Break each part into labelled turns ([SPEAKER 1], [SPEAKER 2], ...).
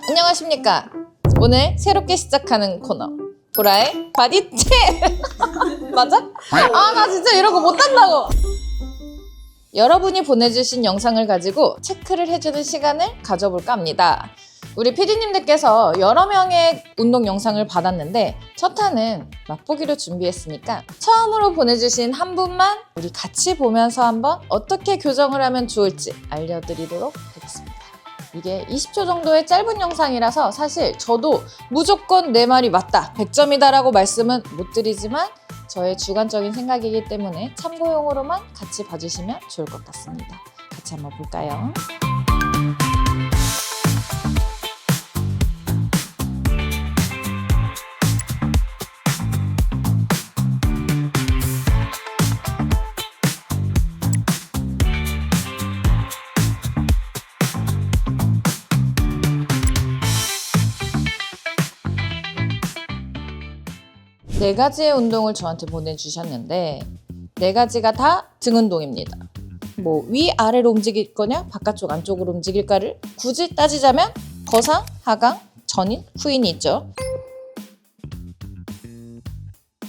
[SPEAKER 1] 안녕하십니까. 오늘 새롭게 시작하는 코너 보라의 바디체 맞아? 나 진짜 이런 거 못한다고. 여러분이 보내주신 영상을 가지고 체크를 해주는 시간을 가져볼까 합니다. 우리 PD님들께서 여러 명의 운동 영상을 받았는데 첫 탄은 맛보기로 준비했으니까 처음으로 보내주신 한 분만 우리 같이 보면서 한번 어떻게 교정을 하면 좋을지 알려드리도록 하겠습니다. 이게 20초 정도의 짧은 영상이라서 사실 저도 무조건 내 말이 맞다, 100점이다 라고 말씀은 못 드리지만 저의 주관적인 생각이기 때문에 참고용으로만 같이 봐주시면 좋을 것 같습니다. 같이 한번 볼까요? 네 가지의 운동을 저한테 보내주셨는데 네 가지가 다 등 운동입니다. 뭐 위아래로 움직일 거냐 바깥쪽 안쪽으로 움직일까를 굳이 따지자면 거상, 하강, 전인, 후인이 있죠.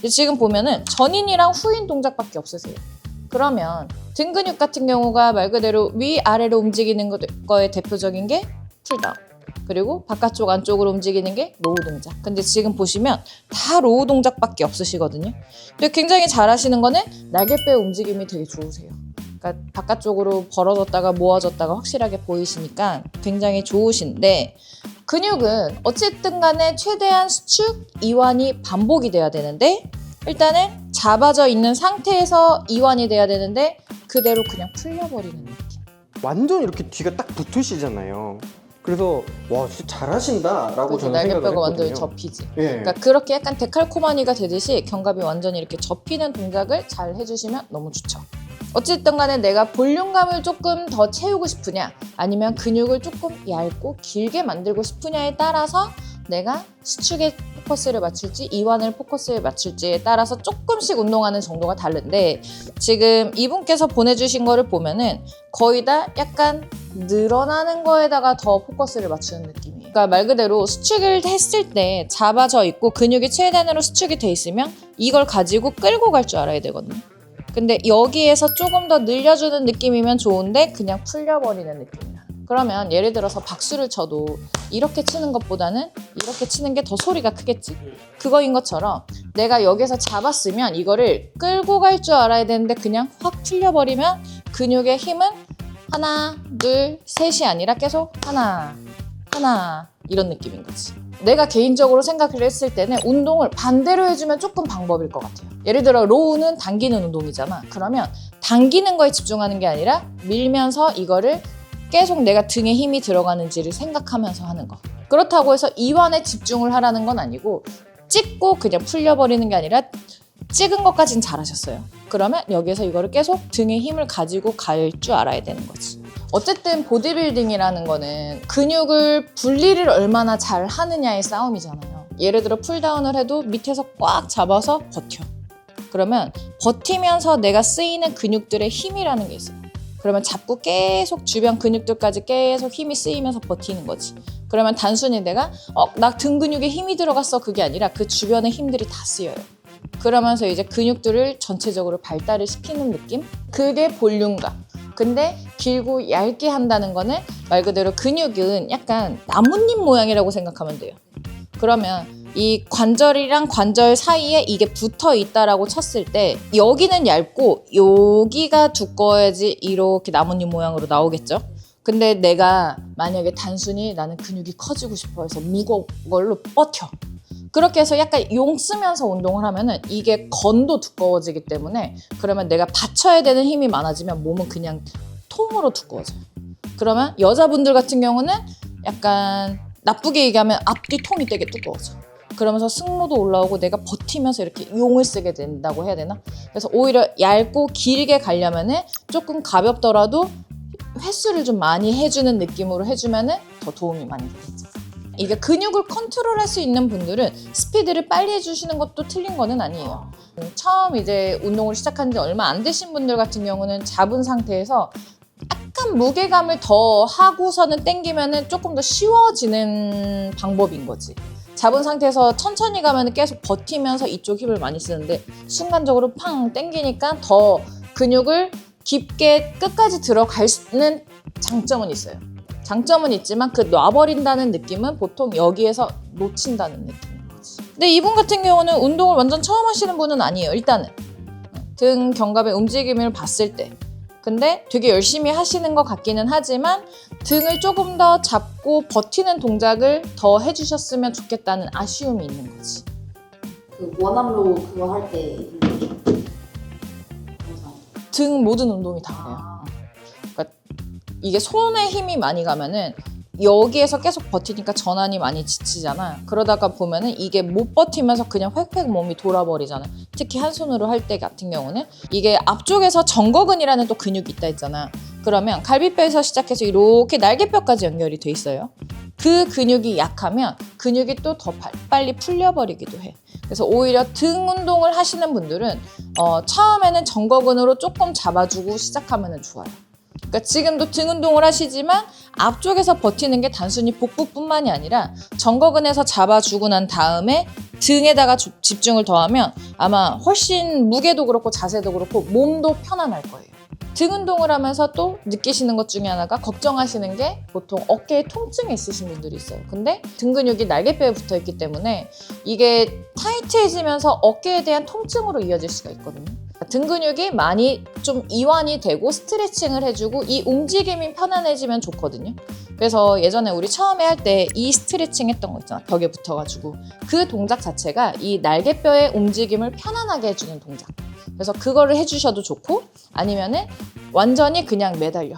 [SPEAKER 1] 지금 보면은 전인이랑 후인 동작밖에 없으세요. 그러면 등 근육 같은 경우가 말 그대로 위아래로 움직이는 거에 대표적인 게 풀다운, 그리고 바깥쪽 안쪽으로 움직이는 게 로우 동작. 근데 지금 보시면 다 로우 동작밖에 없으시거든요. 근데 굉장히 잘하시는 거는 날개뼈 움직임이 되게 좋으세요. 그러니까 바깥쪽으로 벌어졌다가 모아졌다가 확실하게 보이시니까 굉장히 좋으신데, 근육은 어쨌든 간에 최대한 수축, 이완이 반복이 돼야 되는데 일단은 잡아져 있는 상태에서 이완이 돼야 되는데 그대로 그냥 풀려버리는 느낌.
[SPEAKER 2] 완전 이렇게 뒤가 딱 붙으시잖아요. 그래서 와 진짜 잘하신다라고 저는 생각을
[SPEAKER 1] 날개뼈가
[SPEAKER 2] 했거든요.
[SPEAKER 1] 완전히 접히지.
[SPEAKER 2] 예.
[SPEAKER 1] 그러니까 그렇게 약간 데칼코마니가 되듯이 견갑이 완전히 이렇게 접히는 동작을 잘 해주시면 너무 좋죠. 어쨌든 간에 내가 볼륨감을 조금 더 채우고 싶으냐 아니면 근육을 조금 얇고 길게 만들고 싶으냐에 따라서 내가 수축에 포커스를 맞출지 이완을 포커스에 맞출지에 따라서 조금씩 운동하는 정도가 다른데, 지금 이분께서 보내주신 거를 보면은 거의 다 약간 늘어나는 거에다가 더 포커스를 맞추는 느낌이에요. 그러니까 말 그대로 수축을 했을 때 잡아져 있고 근육이 최대한으로 수축이 돼 있으면 이걸 가지고 끌고 갈 줄 알아야 되거든요. 근데 여기에서 조금 더 늘려주는 느낌이면 좋은데 그냥 풀려버리는 느낌이야. 그러면 예를 들어서 박수를 쳐도 이렇게 치는 것보다는 이렇게 치는 게 더 소리가 크겠지? 그거인 것처럼 내가 여기서 잡았으면 이거를 끌고 갈 줄 알아야 되는데 그냥 확 풀려버리면 근육의 힘은 하나, 둘, 셋이 아니라 계속 하나, 하나 이런 느낌인 거지. 내가 개인적으로 생각을 했을 때는 운동을 반대로 해주면 조금 방법일 것 같아요. 예를 들어 로우는 당기는 운동이잖아. 그러면 당기는 거에 집중하는 게 아니라 밀면서 이거를 계속 내가 등에 힘이 들어가는지를 생각하면서 하는 거. 그렇다고 해서 이완에 집중을 하라는 건 아니고 찍고 그냥 풀려버리는 게 아니라 찍은 것까진 잘하셨어요. 그러면 여기서 이거를 계속 등에 힘을 가지고 갈 줄 알아야 되는 거지. 어쨌든 보디빌딩이라는 거는 근육을 분리를 얼마나 잘 하느냐의 싸움이잖아요. 예를 들어 풀다운을 해도 밑에서 꽉 잡아서 버텨. 그러면 버티면서 내가 쓰이는 근육들의 힘이라는 게 있어요. 그러면 잡고 계속 주변 근육들까지 계속 힘이 쓰이면서 버티는 거지. 그러면 단순히 내가 나 등 근육에 힘이 들어갔어 그게 아니라 그 주변의 힘들이 다 쓰여요. 그러면서 이제 근육들을 전체적으로 발달을 시키는 느낌? 그게 볼륨감. 근데 길고 얇게 한다는 거는 말 그대로 근육은 약간 나뭇잎 모양이라고 생각하면 돼요. 그러면 이 관절이랑 관절 사이에 이게 붙어 있다라고 쳤을 때 여기는 얇고 여기가 두꺼워야지 이렇게 나뭇잎 모양으로 나오겠죠. 근데 내가 만약에 단순히 나는 근육이 커지고 싶어 해서 무거운 걸로 버텨. 그렇게 해서 약간 용 쓰면서 운동을 하면은 이게 건도 두꺼워지기 때문에 그러면 내가 받쳐야 되는 힘이 많아지면 몸은 그냥 통으로 두꺼워져요. 그러면 여자분들 같은 경우는 약간 나쁘게 얘기하면 앞뒤 통이 되게 두꺼워져. 그러면서 승모도 올라오고 내가 버티면서 이렇게 용을 쓰게 된다고 해야 되나? 그래서 오히려 얇고 길게 가려면은 조금 가볍더라도 횟수를 좀 많이 해주는 느낌으로 해주면은 더 도움이 많이 되겠죠. 이게 근육을 컨트롤할 수 있는 분들은 스피드를 빨리 해주시는 것도 틀린 거는 아니에요. 처음 이제 운동을 시작한 지 얼마 안 되신 분들 같은 경우는 잡은 상태에서 약간 무게감을 더 하고서는 당기면은 조금 더 쉬워지는 방법인 거지. 잡은 상태에서 천천히 가면 계속 버티면서 이쪽 힘을 많이 쓰는데 순간적으로 팡 당기니까 더 근육을 깊게 끝까지 들어가는 장점은 있어요. 장점은 있지만 그 놔버린다는 느낌은 보통 여기에서 놓친다는 느낌인 거지. 근데 이분 같은 경우는 운동을 완전 처음 하시는 분은 아니에요. 일단은 등 견갑의 움직임을 봤을 때 근데 되게 열심히 하시는 것 같기는 하지만 등을 조금 더 잡고 버티는 동작을 더 해주셨으면 좋겠다는 아쉬움이 있는 거지.
[SPEAKER 3] 그 원암로 그거 할 때
[SPEAKER 1] 등 모든 운동이 다 그래요. 그러니까 이게 손에 힘이 많이 가면은 여기에서 계속 버티니까 전환이 많이 지치잖아. 그러다가 보면은 이게 못 버티면서 그냥 획획 몸이 돌아버리잖아. 특히 한 손으로 할 때 같은 경우는 이게 앞쪽에서 정거근이라는 또 근육이 있다 했잖아. 그러면 갈비뼈에서 시작해서 이렇게 날개뼈까지 연결이 돼 있어요. 그 근육이 약하면 근육이 또 더 빨리 풀려버리기도 해. 그래서 오히려 등 운동을 하시는 분들은 처음에는 정거근으로 조금 잡아주고 시작하면 좋아요. 그러니까 지금도 등 운동을 하시지만 앞쪽에서 버티는 게 단순히 복부뿐만이 아니라 정거근에서 잡아주고 난 다음에 등에다가 집중을 더하면 아마 훨씬 무게도 그렇고 자세도 그렇고 몸도 편안할 거예요. 등 운동을 하면서 또 느끼시는 것 중에 하나가 걱정하시는 게 보통 어깨에 통증이 있으신 분들이 있어요. 근데 등 근육이 날개뼈에 붙어 있기 때문에 이게 타이트해지면서 어깨에 대한 통증으로 이어질 수가 있거든요. 등 근육이 많이 좀 이완이 되고 스트레칭을 해주고 이 움직임이 편안해지면 좋거든요. 그래서 예전에 우리 처음에 할 때 이 스트레칭 했던 거 있잖아. 벽에 붙어가지고 그 동작 자체가 이 날개뼈의 움직임을 편안하게 해주는 동작. 그래서 그거를 해주셔도 좋고 아니면은 완전히 그냥 매달려.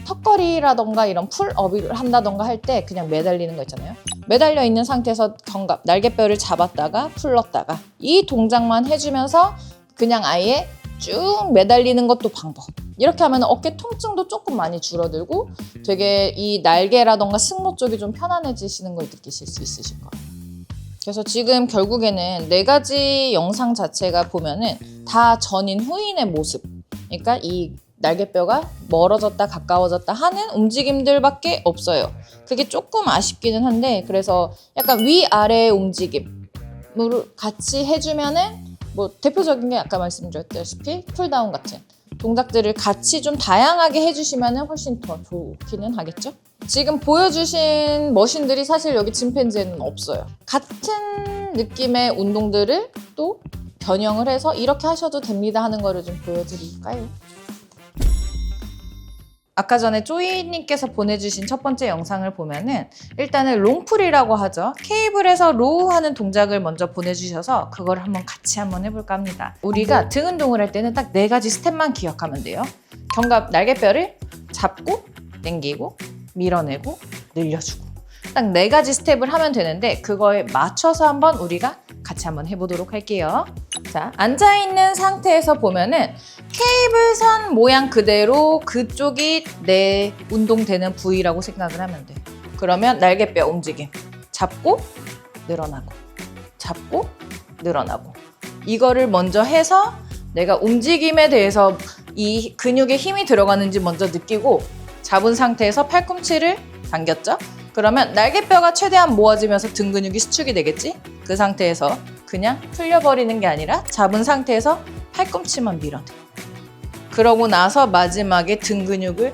[SPEAKER 1] 턱걸이라던가 이런 풀업을 한다던가 할 때 그냥 매달리는 거 있잖아요. 매달려 있는 상태에서 견갑, 날개뼈를 잡았다가 풀렀다가 이 동작만 해주면서 그냥 아예 쭉 매달리는 것도 방법. 이렇게 하면 어깨 통증도 조금 많이 줄어들고 되게 이 날개라던가 승모 쪽이 좀 편안해지시는 걸 느끼실 수 있으실 거예요. 그래서 지금 결국에는 4가지 영상 자체가 보면은 다 전인 후인의 모습. 그러니까 이 날개뼈가 멀어졌다 가까워졌다 하는 움직임들밖에 없어요. 그게 조금 아쉽기는 한데 그래서 약간 위아래의 움직임을 같이 해주면은 뭐 대표적인 게 아까 말씀드렸다시피 쿨다운 같은 동작들을 같이 좀 다양하게 해주시면 훨씬 더 좋기는 하겠죠? 지금 보여주신 머신들이 사실 여기 짐팬지에는 없어요. 같은 느낌의 운동들을 또 변형을 해서 이렇게 하셔도 됩니다 하는 거를 좀 보여드릴까요? 아까 전에 쪼이님께서 보내주신 첫 번째 영상을 보면은 일단은 롱풀이라고 하죠. 케이블에서 로우 하는 동작을 먼저 보내주셔서 그걸 같이 한번 해볼까 합니다. 우리가 등 운동을 할 때는 딱 4가지 스텝만 기억하면 돼요. 견갑 날개뼈를 잡고 당기고 밀어내고 늘려주고 딱 4가지 스텝을 하면 되는데 그거에 맞춰서 한번 우리가 같이 한번 해보도록 할게요. 자, 앉아있는 상태에서 보면은 케이블선 모양 그대로 그쪽이 내 운동되는 부위라고 생각을 하면 돼. 그러면 날개뼈 움직임. 잡고 늘어나고 잡고 늘어나고 이거를 먼저 해서 내가 움직임에 대해서 이 근육에 힘이 들어가는지 먼저 느끼고 잡은 상태에서 팔꿈치를 당겼죠? 그러면 날개뼈가 최대한 모아지면서 등 근육이 수축이 되겠지? 그 상태에서 그냥 풀려버리는 게 아니라 잡은 상태에서 팔꿈치만 밀어내. 그러고 나서 마지막에 등 근육을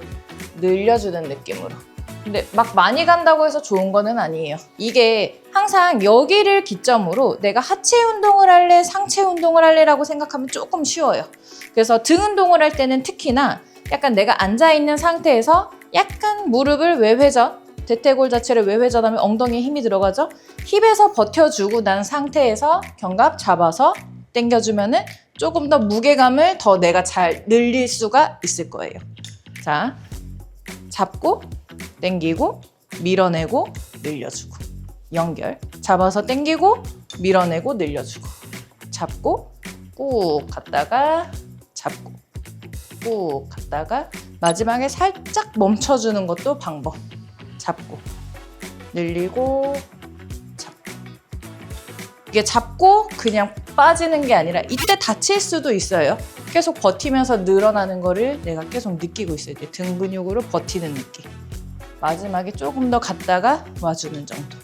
[SPEAKER 1] 늘려주는 느낌으로. 근데 막 많이 간다고 해서 좋은 거는 아니에요. 이게 항상 여기를 기점으로 내가 하체 운동을 할래, 상체 운동을 할래라고 생각하면 조금 쉬워요. 그래서 등 운동을 할 때는 특히나 약간 내가 앉아있는 상태에서 약간 무릎을 외회전, 대퇴골 자체를 외회전하면 엉덩이에 힘이 들어가죠? 힙에서 버텨주고 난 상태에서 견갑 잡아서 당겨주면은 조금 더 무게감을 더 내가 잘 늘릴 수가 있을 거예요. 자, 잡고 당기고 밀어내고 늘려주고 연결. 잡아서 당기고 밀어내고 늘려주고 잡고 꾹 갔다가 잡고 꾹 갔다가 마지막에 살짝 멈춰주는 것도 방법. 잡고 늘리고 잡고 이게 잡고 그냥 빠지는 게 아니라 이때 다칠 수도 있어요. 계속 버티면서 늘어나는 거를 내가 계속 느끼고 있어야 돼. 등 근육으로 버티는 느낌. 마지막에 조금 더 갔다가 와주는 정도.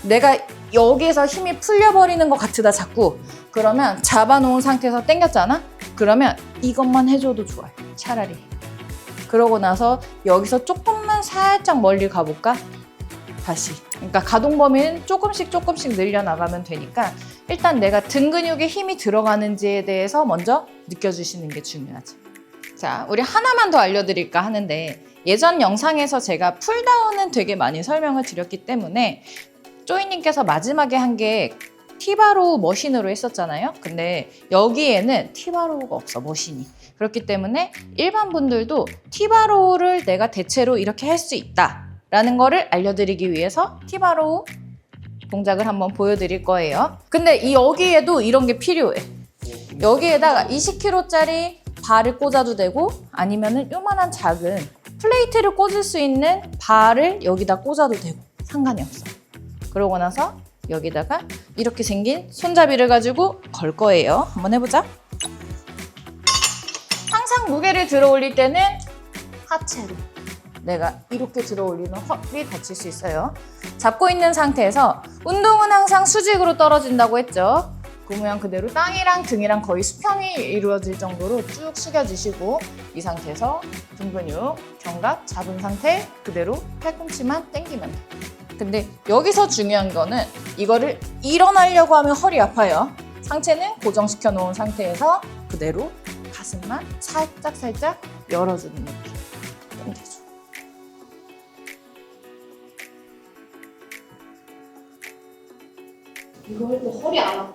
[SPEAKER 1] 내가 여기에서 힘이 풀려버리는 것 같으다 자꾸. 그러면 잡아놓은 상태에서 당겼잖아? 그러면 이것만 해줘도 좋아요. 차라리. 그러고 나서 여기서 조금만 살짝 멀리 가볼까? 다시. 그러니까 가동 범위는 조금씩 늘려나가면 되니까 일단 내가 등 근육에 힘이 들어가는지에 대해서 먼저 느껴주시는 게 중요하지. 자, 우리 하나만 더 알려드릴까 하는데 예전 영상에서 제가 풀다운은 되게 많이 설명을 드렸기 때문에 쪼이님께서 마지막에 한 게 티바로우 머신으로 했었잖아요. 근데 여기에는 티바로우가 없어, 머신이. 그렇기 때문에 일반 분들도 티바로우를 내가 대체로 이렇게 할 수 있다라는 거를 알려드리기 위해서 티바로우 동작을 한번 보여드릴 거예요. 근데 여기에도 이런 게 필요해. 여기에다가 20kg짜리 발을 꽂아도 되고 아니면은 요만한 작은 플레이트를 꽂을 수 있는 발을 여기다 꽂아도 되고 상관이 없어. 그러고 나서 여기다가 이렇게 생긴 손잡이를 가지고 걸 거예요. 한번 해보자. 항상 무게를 들어 올릴 때는 하체로. 내가 이렇게 들어 올리면 허리 다칠 수 있어요. 잡고 있는 상태에서 운동은 항상 수직으로 떨어진다고 했죠. 그 모양 그대로 땅이랑 등이랑 거의 수평이 이루어질 정도로 쭉 숙여주시고 이 상태에서 등 근육, 견갑 잡은 상태 그대로 팔꿈치만 당기면 돼. 근데 여기서 중요한 거는 이거를 일어나려고 하면 허리 아파요. 상체는 고정시켜 놓은 상태에서 그대로 가슴만 살짝 열어주는 느낌. 당겨줘.
[SPEAKER 3] 이거 할 때 허리 안 아파요?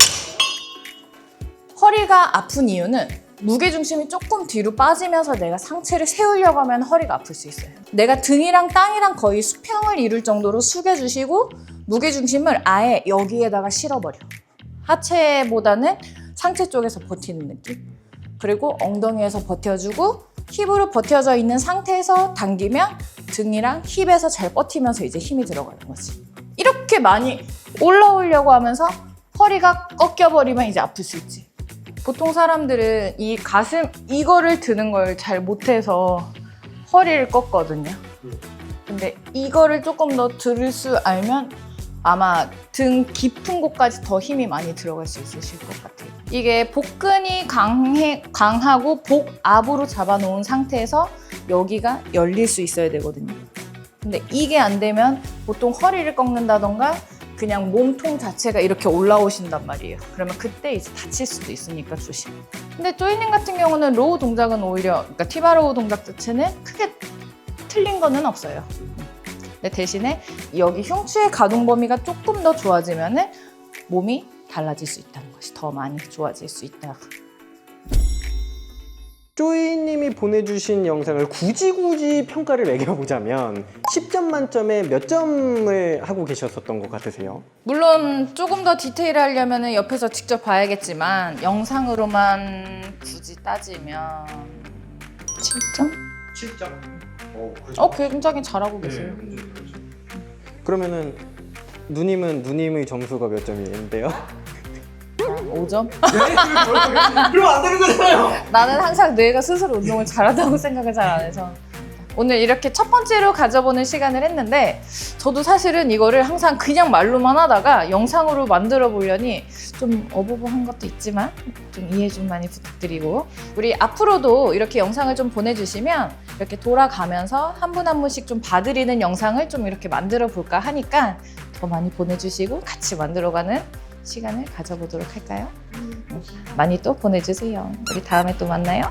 [SPEAKER 1] 허리가 아픈 이유는 무게중심이 조금 뒤로 빠지면서 내가 상체를 세우려고 하면 허리가 아플 수 있어요. 내가 등이랑 땅이랑 거의 수평을 이룰 정도로 숙여주시고 무게중심을 아예 여기에다가 실어버려. 하체보다는 상체 쪽에서 버티는 느낌. 그리고 엉덩이에서 버텨주고 힙으로 버텨져 있는 상태에서 당기면 등이랑 힙에서 잘 버티면서 이제 힘이 들어가는 거지. 이렇게 많이 올라오려고 하면서 허리가 꺾여버리면 이제 아플 수 있지. 보통 사람들은 이 가슴 이거를 드는 걸 잘 못해서 허리를 꺾거든요. 근데 이거를 조금 더 들을 수 알면 아마 등 깊은 곳까지 더 힘이 많이 들어갈 수 있으실 것 같아요. 이게 복근이 강하고 복 앞으로 잡아놓은 상태에서 여기가 열릴 수 있어야 되거든요. 근데 이게 안 되면 보통 허리를 꺾는다던가 그냥 몸통 자체가 이렇게 올라오신단 말이에요. 그러면 그때 이제 다칠 수도 있으니까 조심. 근데 쪼이님 같은 경우는 로우 동작은 오히려, 그러니까 티바로우 동작 자체는 크게 틀린 거는 없어요. 근데 대신에 여기 흉추의 가동 범위가 조금 더 좋아지면은 몸이 달라질 수 있다는 것이 더 많이 좋아질 수 있다.
[SPEAKER 2] 쪼이님이 보내주신 영상을 굳이 평가를 매겨보자면 10점 만점에 몇 점을 하고 계셨었던 것 같으세요?
[SPEAKER 1] 물론 조금 더 디테일하려면 옆에서 직접 봐야겠지만 영상으로만 굳이 따지면 7점?
[SPEAKER 2] 7점?
[SPEAKER 1] 굉장히 잘하고 계세요.
[SPEAKER 2] 그러면은 누님의 점수가 몇 점인데요?
[SPEAKER 1] 5점?
[SPEAKER 2] 그러면 안 되는 거잖아요!
[SPEAKER 1] 나는 항상 내가 스스로 운동을 잘한다고 생각을 잘 안 해서 오늘 이렇게 첫 번째로 가져보는 시간을 했는데 저도 사실은 이거를 항상 그냥 말로만 하다가 영상으로 만들어 보려니 좀 어버버한 것도 있지만 좀 이해 좀 많이 부탁드리고 우리 앞으로도 이렇게 영상을 좀 보내주시면 이렇게 돌아가면서 한 분 한 분씩 좀 봐드리는 영상을 좀 이렇게 만들어 볼까 하니까 더 많이 보내주시고 같이 만들어가는 시간을 가져보도록 할까요? 많이 또 보내주세요. 우리 다음에 또 만나요.